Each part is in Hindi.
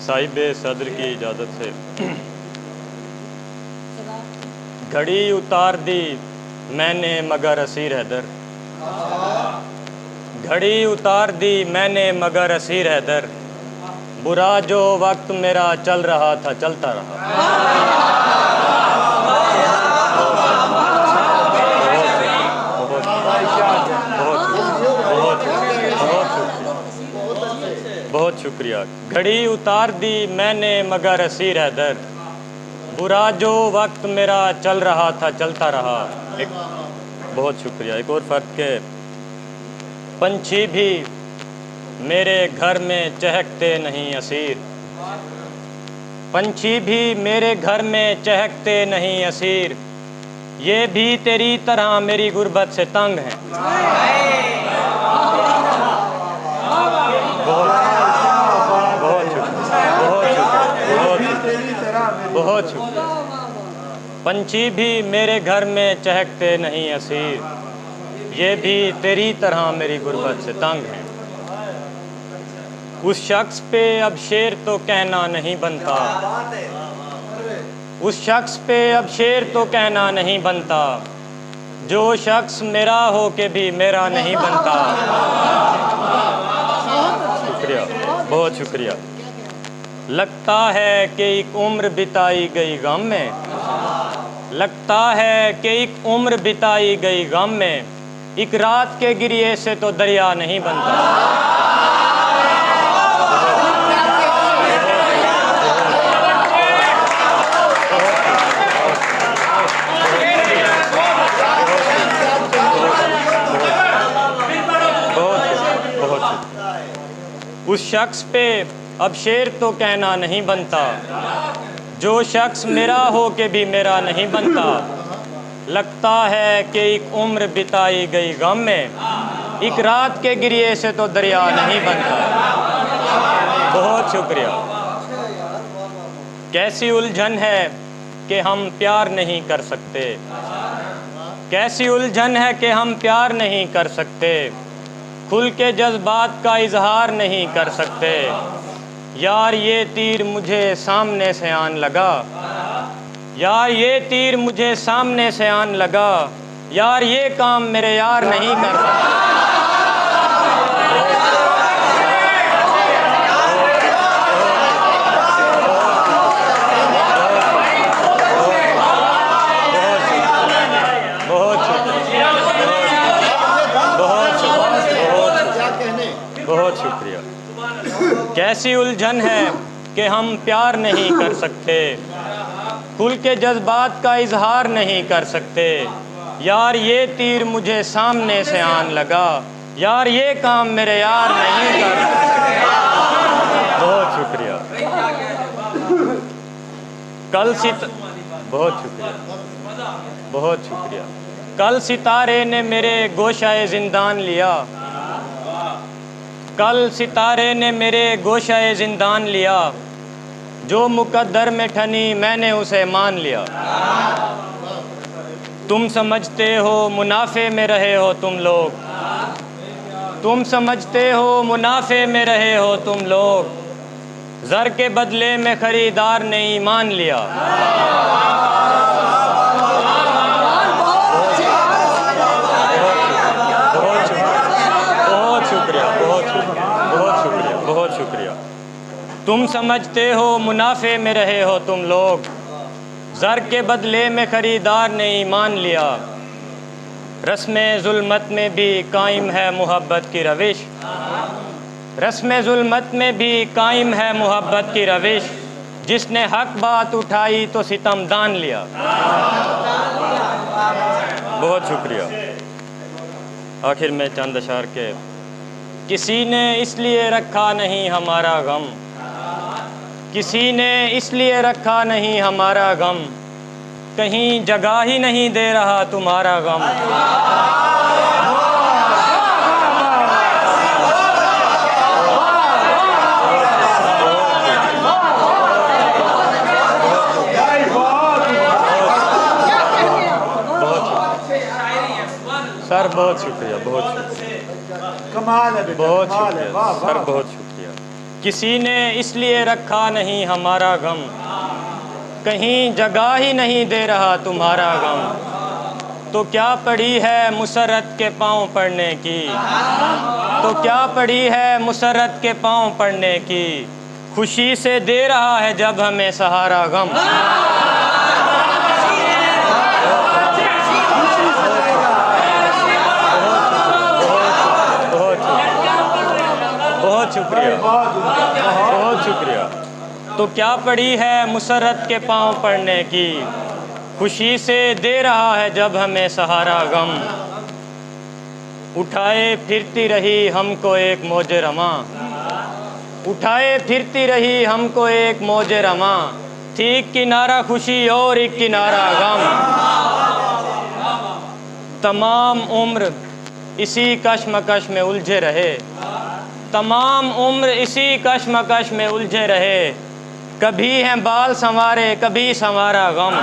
साहिब सदर की इजाज़त से घड़ी उतार दी मैंने मगर असीर हैदर, घड़ी उतार दी मैंने मगर असीर हैदर, बुरा जो वक्त मेरा चल रहा था चलता रहा। बहुत शुक्रिया। घड़ी उतार दी मैंने मगर असीर हैदर, बुरा जो वक्त मेरा चल रहा था चलता रहा। एक बहुत शुक्रिया। एक और फ़र्क के पंछी भी मेरे घर में चहकते नहीं असीर, पंछी भी मेरे घर में चहकते नहीं असीर, ये भी तेरी तरह मेरी गुर्बत से तंग हैं। बहुत शुक्रिया। पंछी भी मेरे घर में चहकते नहीं असीर, ये भी तेरी तरह मेरी गुर्बत से तंग हैं। उस शख्स पे अब शेर तो कहना नहीं बनता, उस शख्स पे अब शेर तो कहना नहीं बनता, जो शख्स मेरा हो के भी मेरा नहीं बनता। शुक्रिया, बहुत शुक्रिया। लगता है कि एक उम्र बिताई गई गम में, लगता है कि एक उम्र बिताई गई गम में, एक रात के गिरिए से तो दरिया नहीं बनता। उस शख्स पे अब शेर तो कहना नहीं बनता, जो शख्स मेरा हो के भी मेरा नहीं बनता। लगता है कि एक उम्र बिताई गई गम में, एक रात के गिरिए से तो दरिया नहीं बनता। बहुत शुक्रिया। कैसी उलझन है कि हम प्यार नहीं कर सकते, कैसी उलझन है कि हम प्यार नहीं कर सकते, खुल के जज्बात का इजहार नहीं कर सकते। यार ये तीर मुझे सामने से आन लगा, यार ये तीर मुझे सामने से आन लगा, यार ये काम मेरे यार नहीं कर सकते। बहुत शुक्रिया। कैसी उलझन है कि हम प्यार नहीं कर सकते, खुल के जज्बात का इजहार नहीं कर सकते। यार ये तीर मुझे सामने से आन लगा, यार ये काम मेरे यार नहीं कर सकते। बहुत शुक्रिया। बहुत शुक्रिया, बहुत शुक्रिया। कल सितारे ने मेरे गोशाए जिंदान लिया, कल सितारे ने मेरे गोशाए जिंदान लिया, जो मुकद्दर में ठनी मैंने उसे मान लिया। तुम समझते हो मुनाफे में रहे हो तुम लोग, तुम समझते हो मुनाफे में रहे हो तुम लोग, ज़र के बदले में खरीदार ने ईमान लिया। बहुत शुक्रिया। तुम समझते हो मुनाफे में रहे हो तुम लोग, ज़र के बदले में खरीदार ने ईमान लिया। रस्मे जुल्मत में भी कायम है मोहब्बत की रविश, रस्मे जुल्मत में भी कायम है मोहब्बत की रविश, जिसने हक बात उठाई तो सितम दान लिया। बहुत शुक्रिया। आखिर में चंद अशार के किसी ने इसलिए रखा नहीं हमारा गम, किसी ने इसलिए रखा नहीं हमारा गम, कहीं जगह ही नहीं दे रहा तुम्हारा गम। सर बहुत शुक्रिया, बहुत शुक्रिया, कमाल है, बहुत शुक्रिया सर, बहुत शुक्रिया। किसी ने इसलिए रखा नहीं हमारा गम, कहीं जगह ही नहीं दे रहा तुम्हारा गम। तो क्या पड़ी है मुसर्रत के पाँव पड़ने की, तो क्या पड़ी है मुसर्रत के पाँव पड़ने की, खुशी से दे रहा है जब हमें सहारा गम। बहुत शुक्रिया, बहुत शुक्रिया। तो क्या पड़ी है मुसर्रत के पाँव पड़ने की, खुशी से दे रहा है जब हमें सहारा गम। उठाए फिरती रही हमको एक मौजे रमा, उठाए फिरती रही हमको एक मौजे रमा, थी एक किनारा खुशी और एक किनारा गम। तमाम उम्र इसी कश्मकश में उलझे रहे, तमाम उम्र इसी कश्मकश में उलझे रहे, कभी हैं बाल संवारे कभी संवारा गम।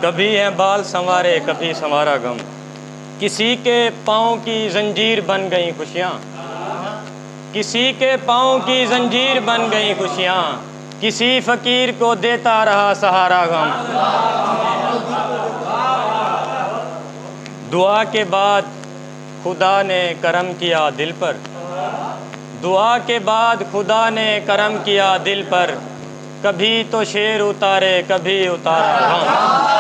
कभी हैं बाल संवारे कभी संवारा गम, किसी के पाँव की जंजीर बन गई खुशियाँ, किसी के पाँव की जंजीर बन गई खुशियाँ, किसी फ़कीर को देता रहा सहारा गम। दुआ के बाद खुदा ने करम किया दिल पर, दुआ के बाद खुदा ने करम किया दिल पर, कभी तो शेर उतारे कभी उतारा गम।